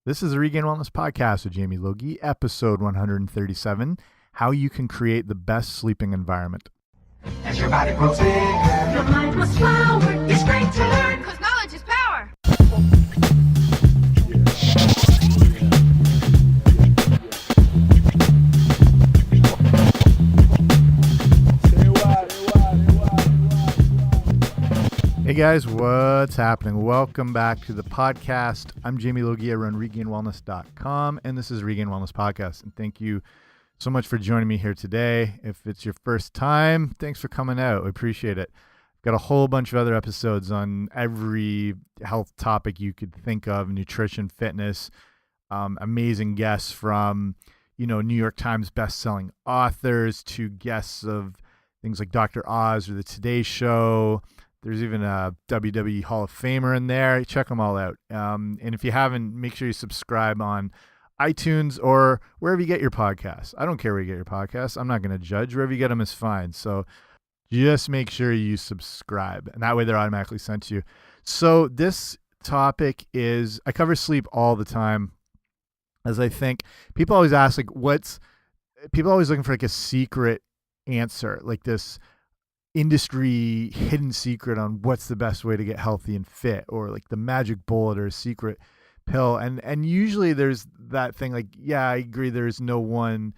This is the Regain Wellness Podcast with Jamie Logie, episode 137, How You Can Create the Best Sleeping Environment. As your body grows bigger, your mind must flower. It's great to learn, because knowledge is power. Hey guys, what's happening? Welcome back to the podcast. I'm Jamie Logie. I run regainedwellness.com, and this is Regain Wellness Podcast. And thank you so much for joining me here today. If it's your first time, thanks for coming out. I appreciate it. I've got a whole bunch of other episodes on every health topic you could think of, nutrition, fitness, amazing guests from, New York Times best-selling authors to guests of things like Dr. Oz or The Today Show. There's even a WWE Hall of Famer in there. Check them all out. And if you haven't, make sure you subscribe on iTunes or wherever you get your podcasts. I don't care where you get your podcasts. I'm not going to judge. Wherever you get them is fine. So just make sure you subscribe, and that way they're automatically sent to you. So this topic is, I cover sleep all the time, as I think people always ask, people are always looking for like a secret answer, like this industry hidden secret on what's the best way to get healthy and fit, or like the magic bullet or a secret pill. And usually there's that thing like, yeah, I agree, there's no one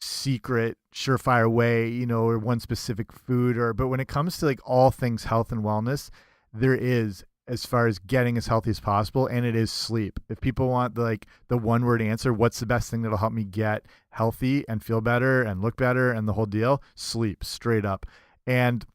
secret surefire way, or one specific food, but when it comes to like all things health and wellness, there is, as far as getting as healthy as possible, and it is sleep. If people want the one word answer, what's the best thing that'll help me get healthy and feel better and look better and the whole deal? Sleep, straight up. And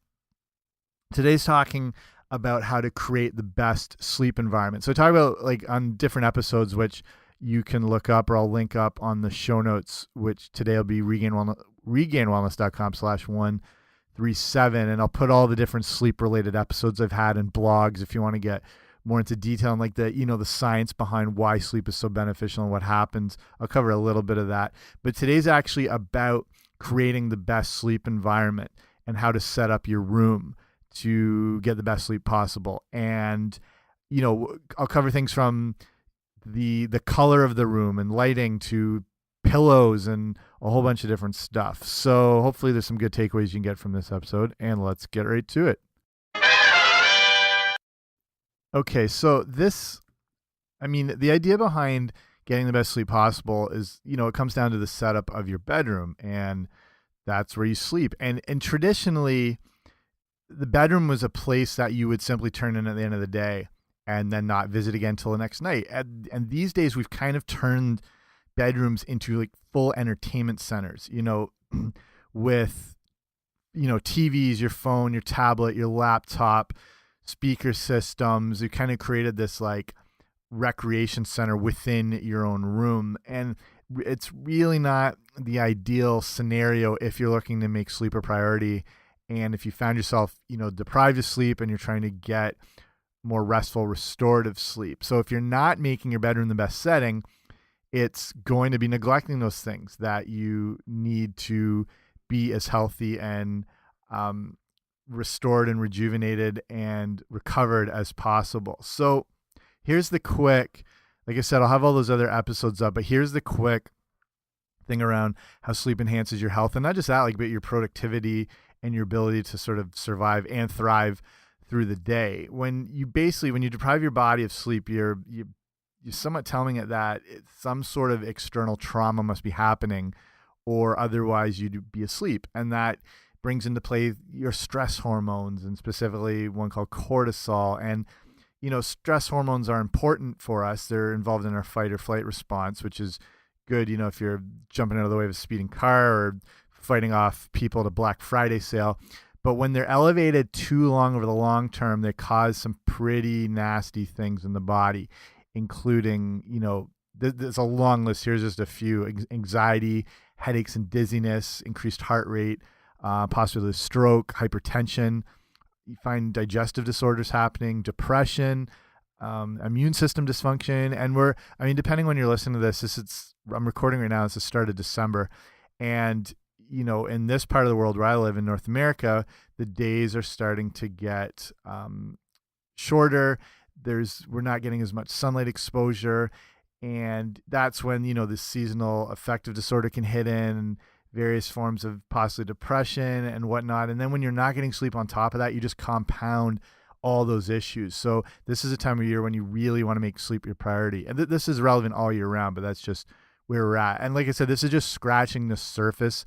today's talking about how to create the best sleep environment. So I talk about on different episodes, which you can look up, or I'll link up on the show notes, which today will be regainwellness.com/137. And I'll put all the different sleep related episodes I've had and blogs if you want to get more into detail and the science behind why sleep is so beneficial and what happens. I'll cover a little bit of that. But today's actually about creating the best sleep environment and how to set up your room to get the best sleep possible. And, I'll cover things from the color of the room and lighting to pillows and a whole bunch of different stuff. So hopefully there's some good takeaways you can get from this episode, and let's get right to it. Okay, so the idea behind getting the best sleep possible is, it comes down to the setup of your bedroom, and that's where you sleep. And traditionally, the bedroom was a place that you would simply turn in at the end of the day and then not visit again till the next night. And these days, we've kind of turned bedrooms into full entertainment centers, with, TVs, your phone, your tablet, your laptop, speaker systems. You kind of created this recreation center within your own room. And it's really not the ideal scenario if you're looking to make sleep a priority. And if you found yourself, deprived of sleep and you're trying to get more restful, restorative sleep. So if you're not making your bedroom the best setting, it's going to be neglecting those things that you need to be as healthy and restored and rejuvenated and recovered as possible. So here's the quick, like I said, I'll have all those other episodes up, but here's the quick thing around how sleep enhances your health. And not just that, but your productivity and your ability to sort of survive and thrive through the day. When you deprive your body of sleep, you're somewhat telling it that some sort of external trauma must be happening, or otherwise you'd be asleep. And that brings into play your stress hormones, and specifically one called cortisol. And stress hormones are important for us. They're involved in our fight or flight response, which is good, if you're jumping out of the way of a speeding car or fighting off people at a Black Friday sale. But when they're elevated too long over the long term, they cause some pretty nasty things in the body, including, there's a long list. Here's just a few: anxiety, headaches and dizziness, increased heart rate, possibly stroke, hypertension. You find digestive disorders happening, depression, immune system dysfunction. And depending when you're listening to this, I'm recording right now, it's the start of December. And, in this part of the world where I live in North America, the days are starting to get shorter. We're not getting as much sunlight exposure. And that's when, the seasonal affective disorder can hit in, various forms of possibly depression and whatnot. And then when you're not getting sleep on top of that, you just compound all those issues. So this is a time of year when you really want to make sleep your priority. And this is relevant all year round, but that's just where we're at. And like I said, this is just scratching the surface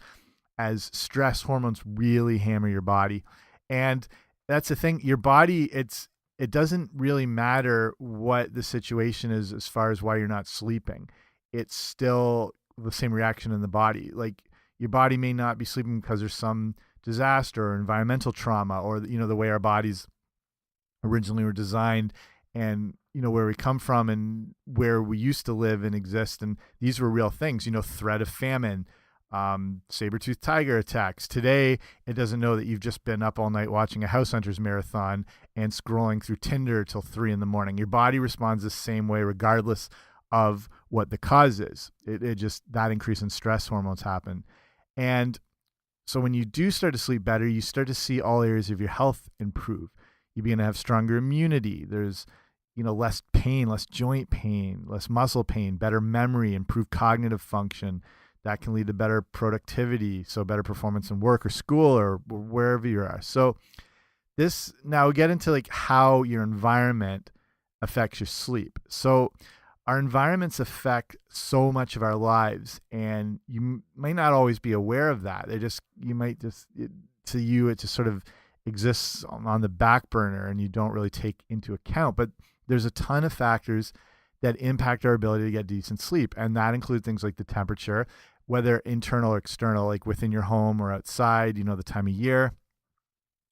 as stress hormones really hammer your body. And that's the thing, your body, it doesn't really matter what the situation is as far as why you're not sleeping. It's still the same reaction in the body. Like, your body may not be sleeping because there's some disaster or environmental trauma, or the way our bodies originally were designed, and where we come from and where we used to live and exist. And these were real things, threat of famine, saber-toothed tiger attacks. Today, it doesn't know that you've just been up all night watching a House Hunters marathon and scrolling through Tinder till 3 a.m. Your body responds the same way regardless of what the cause is. It just, that increase in stress hormones happen. And so when you do start to sleep better, you start to see all areas of your health improve. You begin to have stronger immunity. There's, less pain, less joint pain, less muscle pain, better memory, improved cognitive function. That can lead to better productivity, so better performance in work or school or wherever you are. So now we get into like how your environment affects your sleep. So our environments affect so much of our lives, and you might not always be aware of that. It just sort of exists on the back burner, and you don't really take into account. But there's a ton of factors that impact our ability to get decent sleep, and that include things like the temperature, whether internal or external, like within your home or outside, the time of year,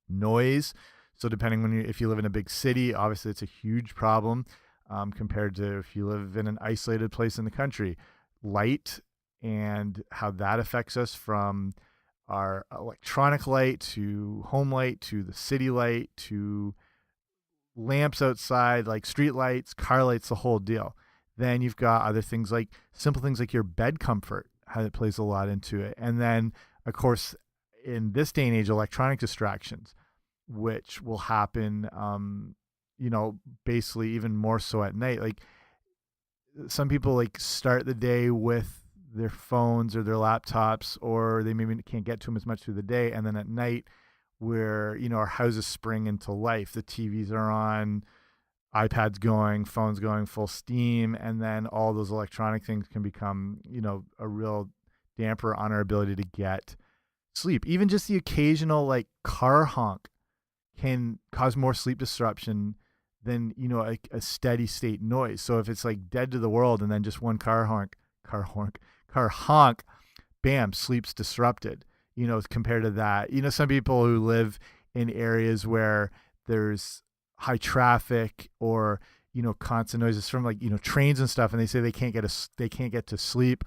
noise. So depending on if you live in a big city, obviously it's a huge problem. Compared to if you live in an isolated place in the country. Light and how that affects us, from our electronic light to home light to the city light to lamps outside, like street lights, car lights, the whole deal. Then you've got other things, like simple things like your bed comfort, how it plays a lot into it. And then, of course, in this day and age, electronic distractions, which will happen basically even more so at night. Like, some people like start the day with their phones or their laptops, or they maybe can't get to them as much through the day. And then at night, where, our houses spring into life, the TVs are on, iPads going, phones going full steam. And then all those electronic things can become, a real damper on our ability to get sleep. Even just the occasional like car honk can cause more sleep disruption than a steady state noise. So if it's like dead to the world and then just one car honk, bam, sleep's disrupted. Compared to that, some people who live in areas where there's high traffic or constant noises from like trains and stuff, and they say they can't get to sleep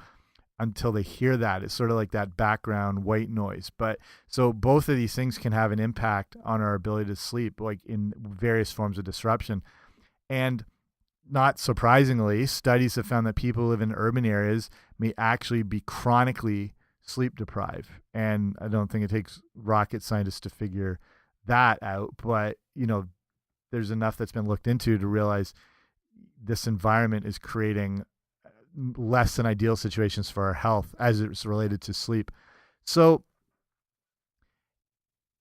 until they hear that. It's sort of like that background white noise. But so both of these things can have an impact on our ability to sleep, like in various forms of disruption. And not surprisingly, studies have found that people who live in urban areas may actually be chronically sleep deprived. And I don't think it takes rocket scientists to figure that out. But, there's enough that's been looked into to realize this environment is creating less than ideal situations for our health as it's related to sleep. So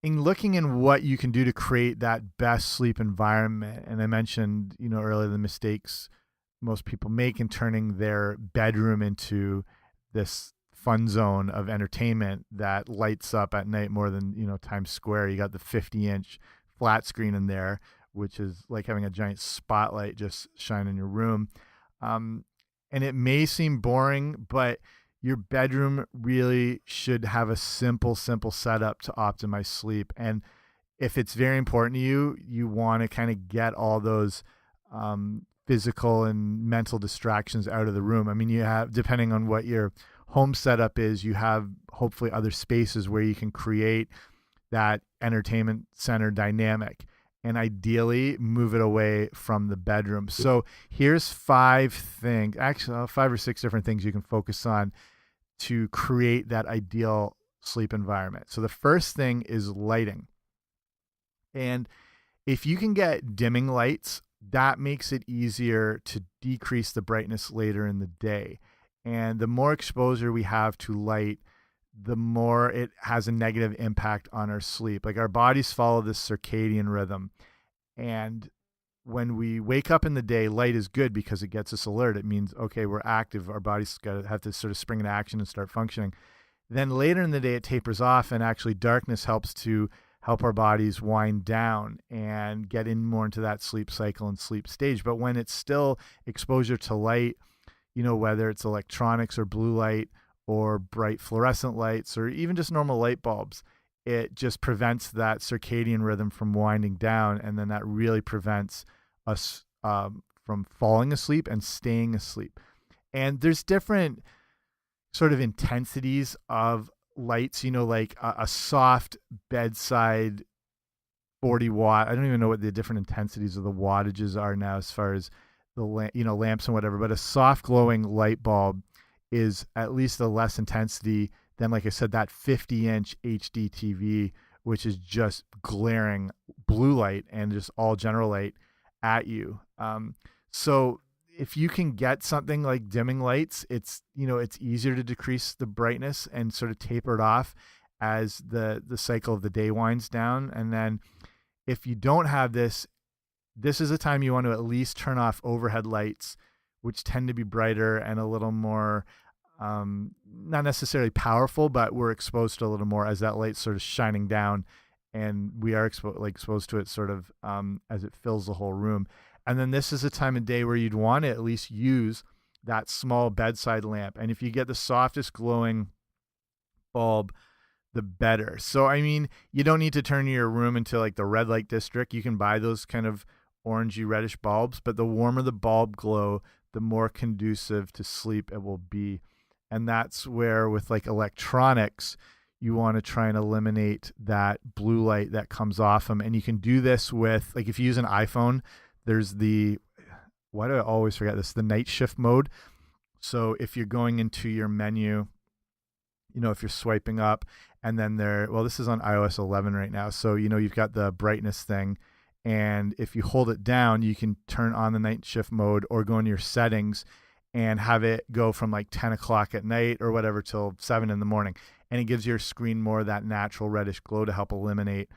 in looking in what you can do to create that best sleep environment, and I mentioned, earlier, the mistakes most people make in turning their bedroom into this fun zone of entertainment that lights up at night more than, Times Square. You got the 50-inch flat screen in there, which is like having a giant spotlight just shine in your room. And it may seem boring, but your bedroom really should have a simple setup to optimize sleep. And if it's very important to you, you want to kind of get all those physical and mental distractions out of the room. I mean, you have, depending on what your home setup is, you have hopefully other spaces where you can create that entertainment center dynamic, and ideally move it away from the bedroom. So here's 5 things, actually 5 or 6 different things you can focus on to create that ideal sleep environment. So the first thing is lighting. And if you can get dimming lights that makes it easier to decrease the brightness later in the day. And the more exposure we have to light, the more it has a negative impact on our sleep. Like our bodies follow this circadian rhythm. And when we wake up in the day, light is good because it gets us alert. It means, okay, we're active. Our bodies got to have to sort of spring into action and start functioning. Then later in the day, it tapers off, and actually darkness helps to help our bodies wind down and get in more into that sleep cycle and sleep stage. But when it's still exposure to light, whether it's electronics or blue light or bright fluorescent lights or even just normal light bulbs, it just prevents that circadian rhythm from winding down. And then that really prevents us from falling asleep and staying asleep. And there's different sort of intensities of lights, like a soft bedside 40 watt. I don't even know what the different intensities of the wattages are now as far as the lamps and whatever, but a soft glowing light bulb is at least a less intensity than, like I said, that 50-inch HD TV, which is just glaring blue light and just all general light at you. So if you can get something like dimming lights, it's easier to decrease the brightness and sort of taper it off as the cycle of the day winds down. And then if you don't have this is a time you want to at least turn off overhead lights, which tend to be brighter and a little more not necessarily powerful, but we're exposed to a little more as that light's sort of shining down, and we are exposed to it sort of as it fills the whole room. And then this is a time of day where you'd want to at least use that small bedside lamp. And if you get the softest glowing bulb, the better. So, I mean, you don't need to turn your room into like the red light district. You can buy those kind of orangey reddish bulbs, but the warmer the bulb glow, the more conducive to sleep it will be. And that's where with like electronics, you want to try and eliminate that blue light that comes off them. And you can do this with, like, if you use an iPhone, there's why do I always forget this? The night shift mode. So if you're going into your menu, if you're swiping up and then this is on iOS 11 right now. So, you've got the brightness thing. And if you hold it down, you can turn on the night shift mode or go into your settings and have it go from like 10 o'clock at night or whatever till 7 in the morning. And it gives your screen more of that natural reddish glow to help eliminate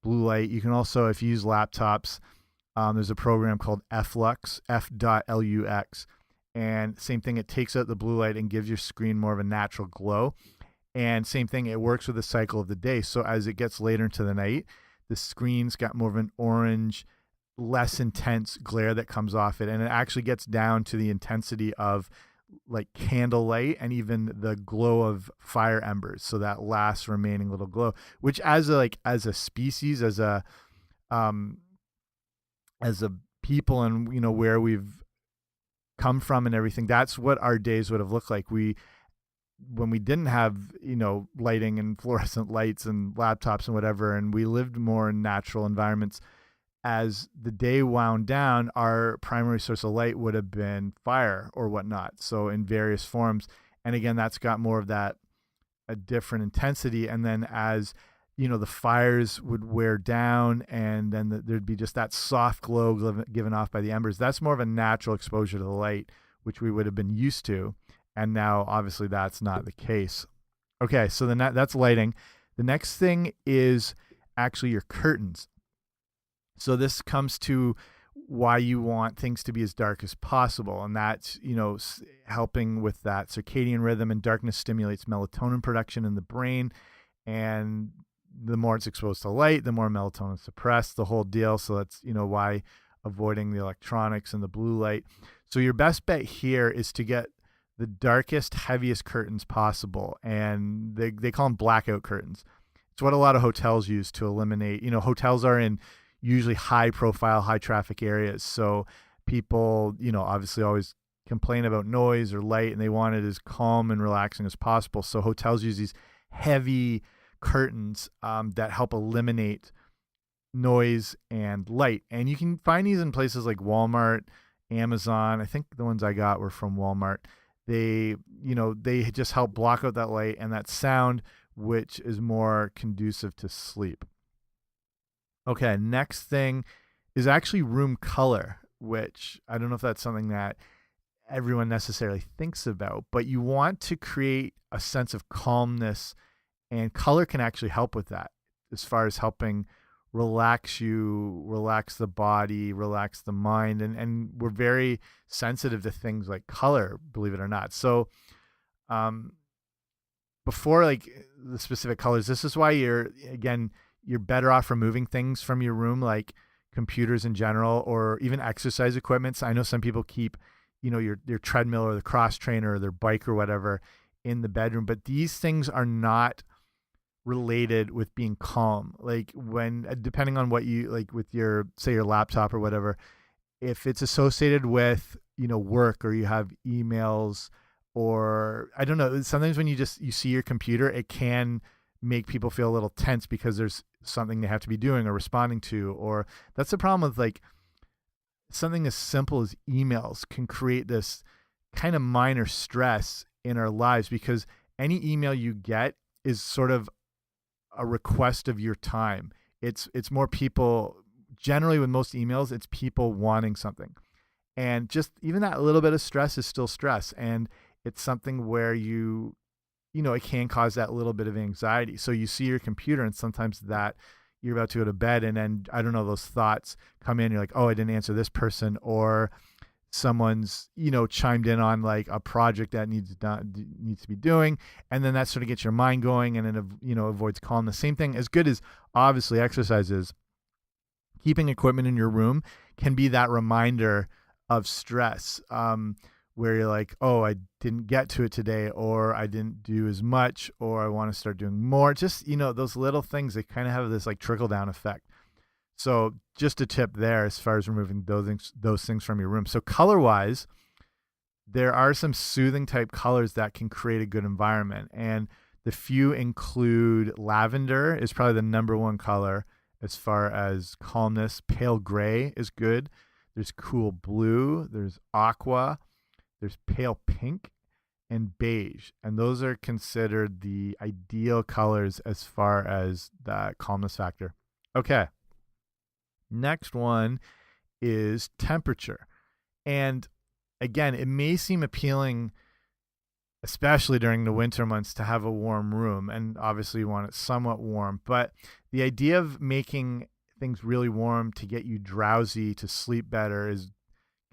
blue light. You can also, if you use laptops, there's a program called Flux, F.lux. And same thing, it takes out the blue light and gives your screen more of a natural glow. And same thing, it works with the cycle of the day. So as it gets later into the night, the screen's got more of an orange, less intense glare that comes off it. And it actually gets down to the intensity of like candlelight and even the glow of fire embers. So that last remaining little glow, which as a species, as a people and, where we've come from and everything, that's what our days would have looked like. When we didn't have, lighting and fluorescent lights and laptops and whatever, and we lived more in natural environments, as the day wound down, our primary source of light would have been fire or whatnot. So in various forms. And again, that's got more of that, a different intensity. And then as, the fires would wear down and then there'd be just that soft glow given off by the embers. That's more of a natural exposure to the light, which we would have been used to. And now, obviously, that's not the case. Okay, so that's lighting. The next thing is actually your curtains. So this comes to why you want things to be as dark as possible. And that's, helping with that circadian rhythm, and darkness stimulates melatonin production in the brain. And the more it's exposed to light, the more melatonin is suppressed, the whole deal. So that's, why avoiding the electronics and the blue light. So your best bet here is to get the darkest, heaviest curtains possible. And they call them blackout curtains. It's what a lot of hotels use to eliminate, hotels are in usually high profile, high traffic areas. So people, obviously always complain about noise or light, and they want it as calm and relaxing as possible. So hotels use these heavy curtains that help eliminate noise and light. And you can find these in places like Walmart, Amazon. I think the ones I got were from Walmart. They just help block out that light and that sound, which is more conducive to sleep. Okay, next thing is actually room color. which I don't know if that's something that everyone necessarily thinks about, but you want to create a sense of calmness, and color can actually help with that as far as helping relax you, relax the body, relax the mind. And we're very sensitive to things like color, believe it or not. So, um, before like the specific colors, this is why you're better off removing things from your room, like computers in general, or even exercise equipment. So I know some people keep, your treadmill or the cross trainer or their bike or whatever in the bedroom, but these things are not related with being calm. Like depending on what you like with your, say, your laptop or whatever, if it's associated with, work, or you have emails, or I don't know, sometimes when you see your computer, it can make people feel a little tense because there's something they have to be doing or responding to. Or that's the problem with like something as simple as emails can create this kind of minor stress in our lives, because any email you get is sort of a request of your time. It's more people, generally with most emails, it's people wanting something. And just even that little bit of stress is still stress. And it's something where it can cause that little bit of anxiety. So you see your computer, and sometimes that you're about to go to bed, and then, I don't know, those thoughts come in. You're like, oh, I didn't answer this person, or someone's, chimed in on like a project that needs to be doing. And then that sort of gets your mind going, and then, avoids calm. The same thing, as good as obviously exercise is, keeping equipment in your room can be that reminder of stress, where you're like, oh, I didn't get to it today, or I didn't do as much, or I want to start doing more. Just, those little things, they kind of have this like trickle down effect. So just a tip there as far as removing those things from your room. So color wise, there are some soothing type colors that can create a good environment. And the few include lavender is probably the #1 color as far as calmness. Pale gray is good. There's cool blue, there's aqua, there's pale pink, and beige. And those are considered the ideal colors as far as the calmness factor. Okay. Next one is temperature. And again, it may seem appealing, especially during the winter months, to have a warm room. And obviously you want it somewhat warm. But the idea of making things really warm to get you drowsy, to sleep better, is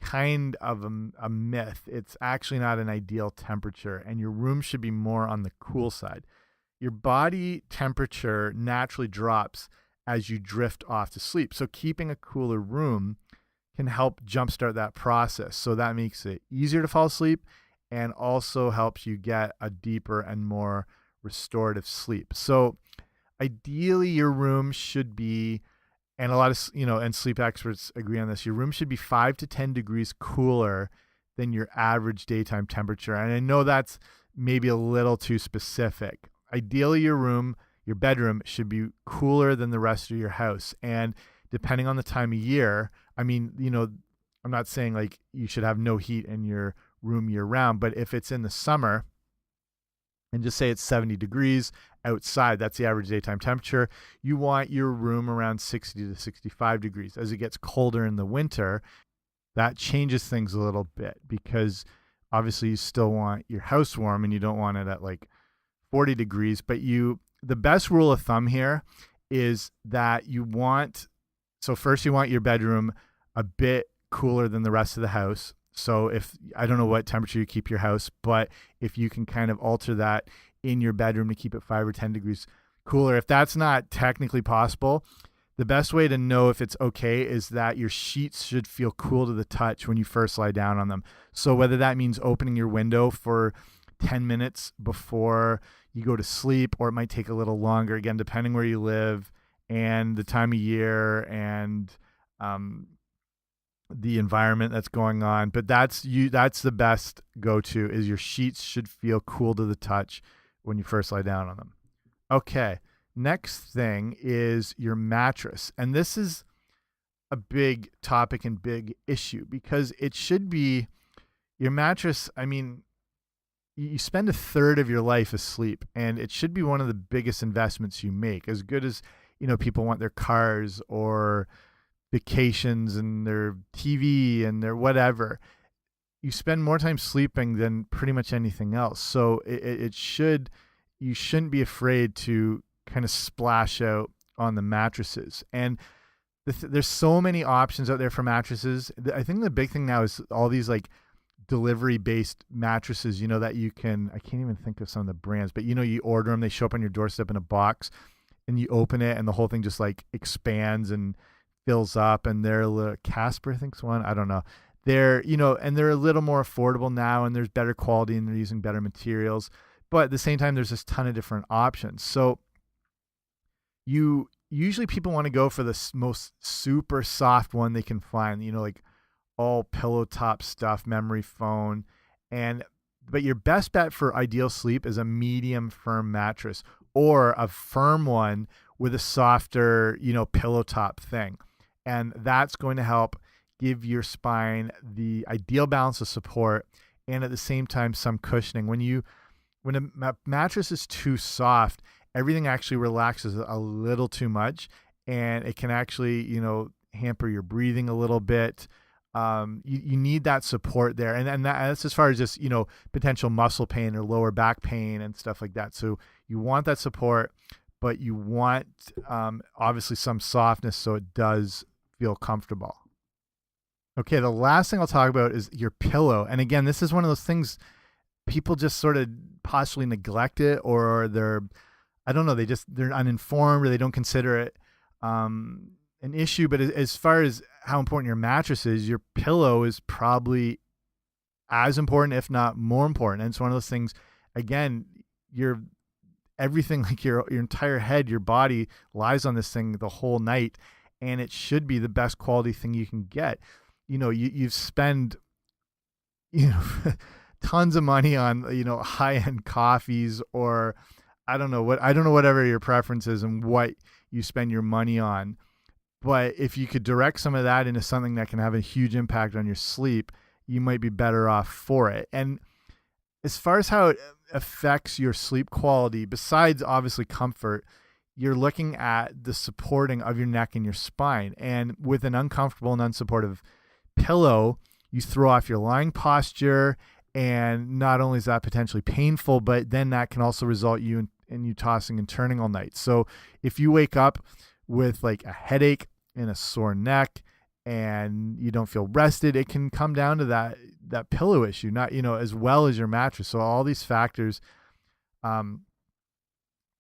kind of a myth. It's actually not an ideal temperature, and your room should be more on the cool side. Your body temperature naturally drops as you drift off to sleep. So keeping a cooler room can help jumpstart that process. So that makes it easier to fall asleep, and also helps you get a deeper and more restorative sleep. So ideally your room should be, and a lot of, and sleep experts agree on this, your room should be 5 to 10 degrees cooler than your average daytime temperature. And I know that's maybe a little too specific. Ideally, your bedroom should be cooler than the rest of your house. And depending on the time of year, I mean, I'm not saying like you should have no heat in your room year round, but if it's in the summer, and just say it's 70 degrees outside, that's the average daytime temperature, you want your room around 60 to 65 degrees. As it gets colder in the winter, that changes things a little bit, because obviously you still want your house warm, and you don't want it at like 40 degrees. But the best rule of thumb here is that first you want your bedroom a bit cooler than the rest of the house. So I don't know what temperature you keep your house, but if you can kind of alter that in your bedroom to keep it 5 or 10 degrees cooler, if that's not technically possible, the best way to know if it's okay is that your sheets should feel cool to the touch when you first lie down on them. So whether that means opening your window for 10 minutes before you go to sleep, or it might take a little longer, again, depending where you live and the time of year and the environment that's going on. But that's the best go-to, is your sheets should feel cool to the touch when you first lie down on them. Okay, next thing is your mattress. And this is a big topic and big issue, because it should be your mattress. I mean, you spend a third of your life asleep, and it should be one of the biggest investments you make. As good as, people want their cars or vacations and their TV and their whatever. You spend more time sleeping than pretty much anything else. So you shouldn't be afraid to kind of splash out on the mattresses. And there's so many options out there for mattresses. I think the big thing now is all these like delivery based mattresses, that you can, I can't even think of some of the brands, but you order them, they show up on your doorstep in a box and you open it and the whole thing just like expands and fills up. And they're Casper, I think's one. I don't know. They're, and they're a little more affordable now and there's better quality and they're using better materials. But at the same time, there's this ton of different options. So usually people want to go for the most super soft one they can find, like all pillow top stuff, memory foam. But your best bet for ideal sleep is a medium firm mattress or a firm one with a softer, pillow top thing. And that's going to help give your spine the ideal balance of support and at the same time some cushioning. When a mattress is too soft, everything actually relaxes a little too much and it can actually, hamper your breathing a little bit. You need that support there. And that's as far as just, potential muscle pain or lower back pain and stuff like that. So you want that support, but you want obviously some softness so it does feel comfortable. Okay, the last thing I'll talk about is your pillow. And again, this is one of those things people just sort of possibly neglect it, or I don't know, they're uninformed or they don't consider it an issue. But as far as how important your mattress is, your pillow is probably as important, if not more important. And it's one of those things, again, everything, like your entire head, your body lies on this thing the whole night, and it should be the best quality thing you can get. You've spent, tons of money on, high-end coffees, or I don't know whatever your preference is and what you spend your money on. But if you could direct some of that into something that can have a huge impact on your sleep, you might be better off for it. And as far as how it affects your sleep quality, besides obviously comfort, you're looking at the supporting of your neck and your spine. And with an uncomfortable and unsupportive pillow, you throw off your lying posture, and not only is that potentially painful, but then that can also result in you tossing and turning all night. So if you wake up with like a headache and a sore neck and you don't feel rested, it can come down to that pillow issue, not as well as your mattress. So all these factors come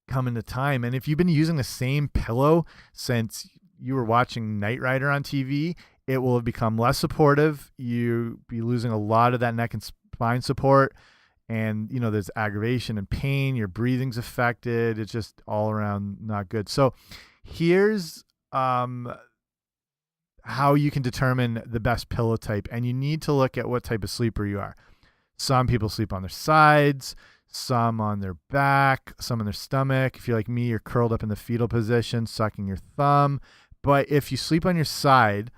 into time. And if you've been using the same pillow since you were watching Knight Rider on TV, it will have become less supportive. You'll be losing a lot of that neck and spine support, and there's aggravation and pain. Your breathing's affected. It's just all around not good. So here's how you can determine the best pillow type, and you need to look at what type of sleeper you are. Some people sleep on their sides, some on their back, some on their stomach. If you're like me, you're curled up in the fetal position, sucking your thumb. But if you sleep on your side,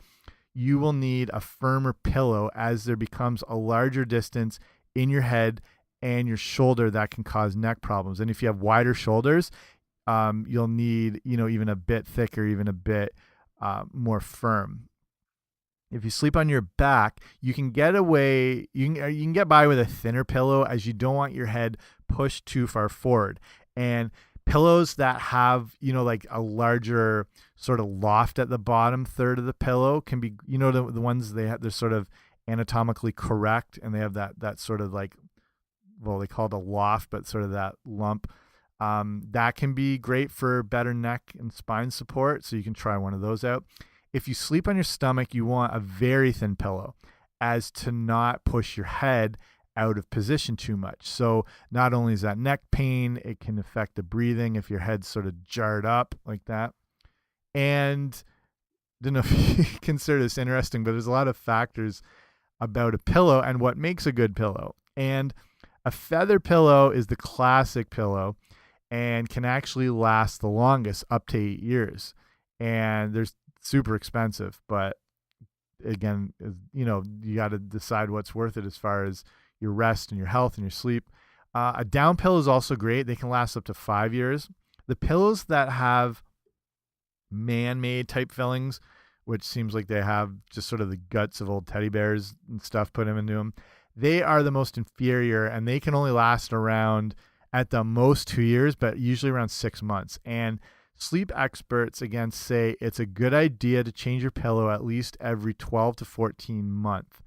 you will need a firmer pillow, as there becomes a larger distance in your head and your shoulder that can cause neck problems. And if you have wider shoulders, you'll need, even a bit thicker, even a bit more firm. If you sleep on your back, you can get by with a thinner pillow, as you don't want your head pushed too far forward. And pillows that have, like a larger sort of loft at the bottom third of the pillow can be, the ones they're sort of anatomically correct, and they have that sort of like, well, they call it a loft, but sort of that lump. That can be great for better neck and spine support. So you can try one of those out. If you sleep on your stomach, you want a very thin pillow, as to not push your head out of position too much. So not only is that neck pain, it can affect the breathing if your head's sort of jarred up like that. And I don't know if you consider this interesting, but there's a lot of factors about a pillow and what makes a good pillow. And a feather pillow is the classic pillow and can actually last the longest, up to 8 years. And they're super expensive, but again, you got to decide what's worth it as far as your rest and your health and your sleep. A down pillow is also great. They can last up to 5 years. The pillows that have man-made type fillings which seems like they have just sort of the guts of old teddy bears and stuff put into them. They are the most inferior, and they can only last around at the most 2 years, but usually around 6 months. And sleep experts, again, say it's a good idea to change your pillow at least every 12 to 14 months.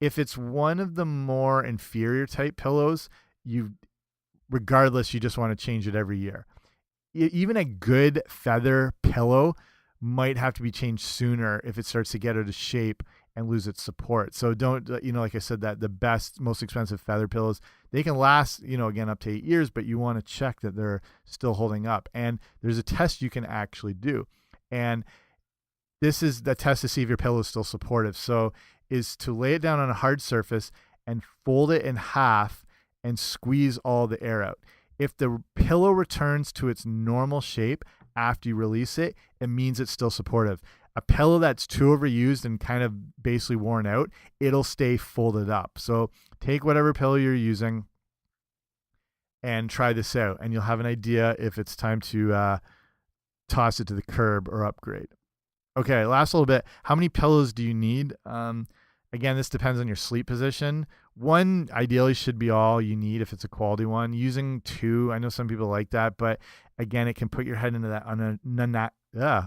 If it's one of the more inferior type pillows, regardless, you just want to change it every year. Even a good feather pillow might have to be changed sooner if it starts to get out of shape and lose its support. So don't, like I said, that the best, most expensive feather pillows, they can last, again, up to 8 years, but you want to check that they're still holding up. And there's a test you can actually do. And this is the test to see if your pillow is still supportive. So is to lay it down on a hard surface and fold it in half and squeeze all the air out. If the pillow returns to its normal shape after you release it, it means it's still supportive. A pillow that's too overused and kind of basically worn out, it'll stay folded up. So take whatever pillow you're using and try this out, and you'll have an idea if it's time to toss it to the curb or upgrade. Okay, last little bit. How many pillows do you need? Again, this depends on your sleep position. One ideally should be all you need if it's a quality one. Using two, I know some people like that, but again, it can put your head into that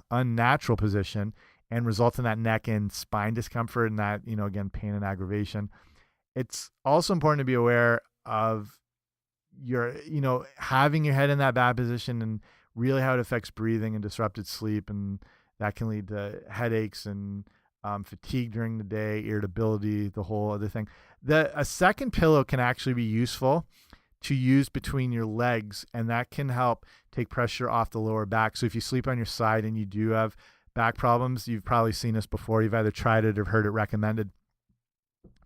unnatural position and result in that neck and spine discomfort and that, again, pain and aggravation. It's also important to be aware of your, having your head in that bad position and really how it affects breathing and disrupted sleep, and that can lead to headaches and fatigue during the day, irritability, the whole other thing. A second pillow can actually be useful to use between your legs, and that can help take pressure off the lower back. So if you sleep on your side and you do have back problems, you've probably seen this before. You've either tried it or heard it recommended.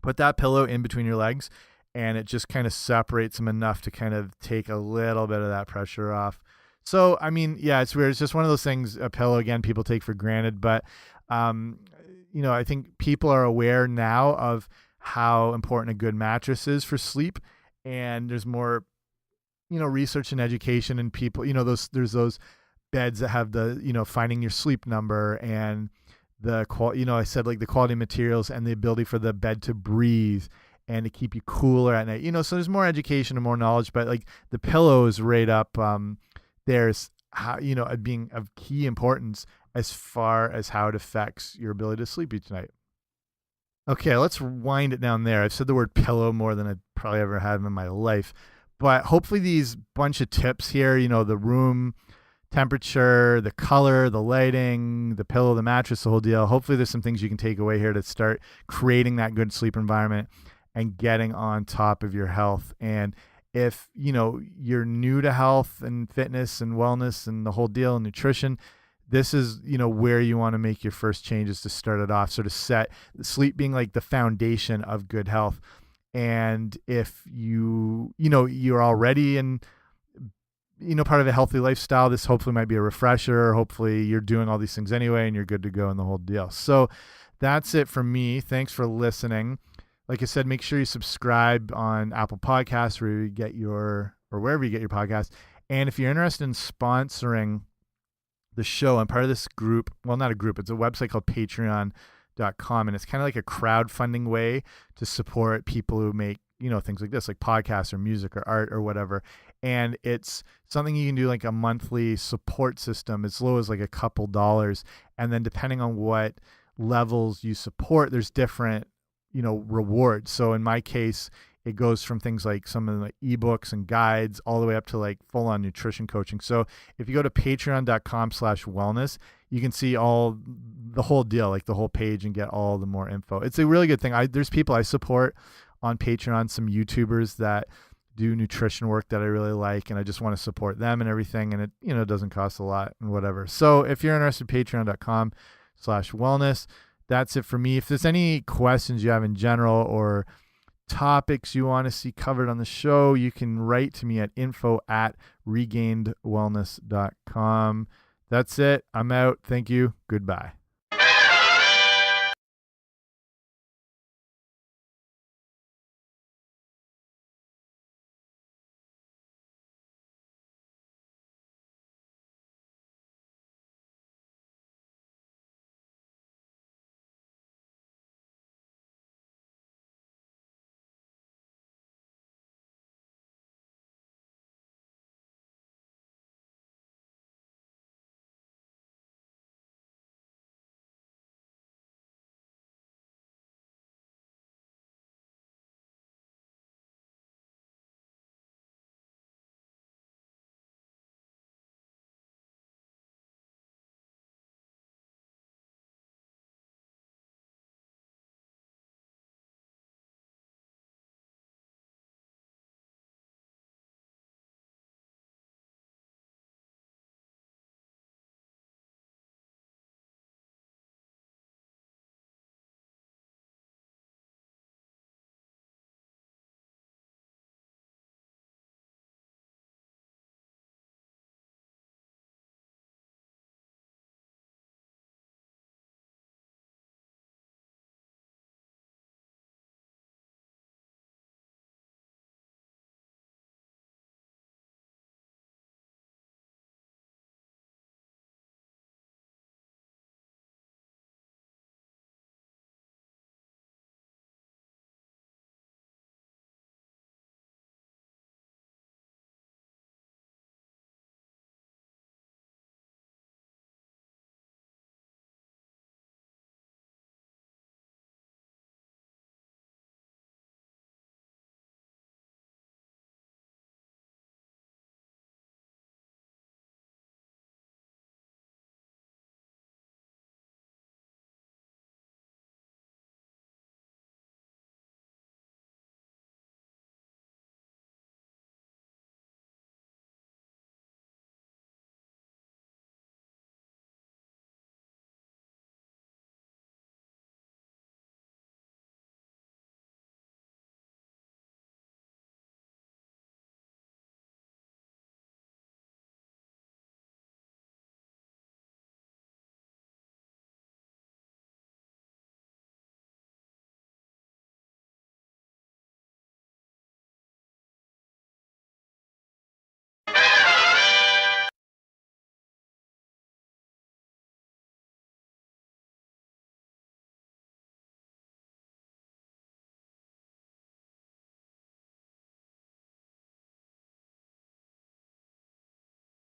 Put that pillow in between your legs, and it just kind of separates them enough to kind of take a little bit of that pressure off. So, I mean, yeah, it's weird. It's just one of those things, a pillow, again, people take for granted. But, I think people are aware now of how important a good mattress is for sleep. And there's more, research and education, and people, there's those beds that have the, finding your sleep number and the quality, I said, like, the quality of materials and the ability for the bed to breathe and to keep you cooler at night, so there's more education and more knowledge, but like the pillow is right up, there's how, being of key importance as far as how it affects your ability to sleep each night. Okay, let's wind it down there. I've said the word pillow more than I probably ever have in my life, but hopefully these bunch of tips here, the room temperature, the color, the lighting, the pillow, the mattress, the whole deal. Hopefully there's some things you can take away here to start creating that good sleep environment and getting on top of your health. And if, you're new to health and fitness and wellness and the whole deal and nutrition, this is, where you want to make your first changes to start it off. So to set sleep being like the foundation of good health. And if you're already in, part of a healthy lifestyle, this hopefully might be a refresher. Hopefully you're doing all these things anyway and you're good to go in the whole deal. So that's it for me. Thanks for listening. Like I said, make sure you subscribe on Apple Podcasts wherever you get your podcasts. And if you're interested in sponsoring the show, I'm part of this group. Well, not a group. It's a website called patreon.com. And it's kind of like a crowdfunding way to support people who make, things like this, like podcasts or music or art or whatever. And it's something you can do like a monthly support system as low as like a couple dollars. And then depending on what levels you support, there's different rewards. So in my case, it goes from things like some of the ebooks and guides all the way up to like full on nutrition coaching. So if you go to patreon.com/wellness, you can see the whole deal, like the whole page, and get all the more info. It's a really good thing. There's people I support on Patreon, some YouTubers that do nutrition work that I really like, and I just want to support them and everything. And it, doesn't cost a lot and whatever. So if you're interested, patreon.com/wellness. That's it for me. If there's any questions you have in general or topics you want to see covered on the show, you can write to me at info@regainedwellness.com. That's it. I'm out. Thank you. Goodbye.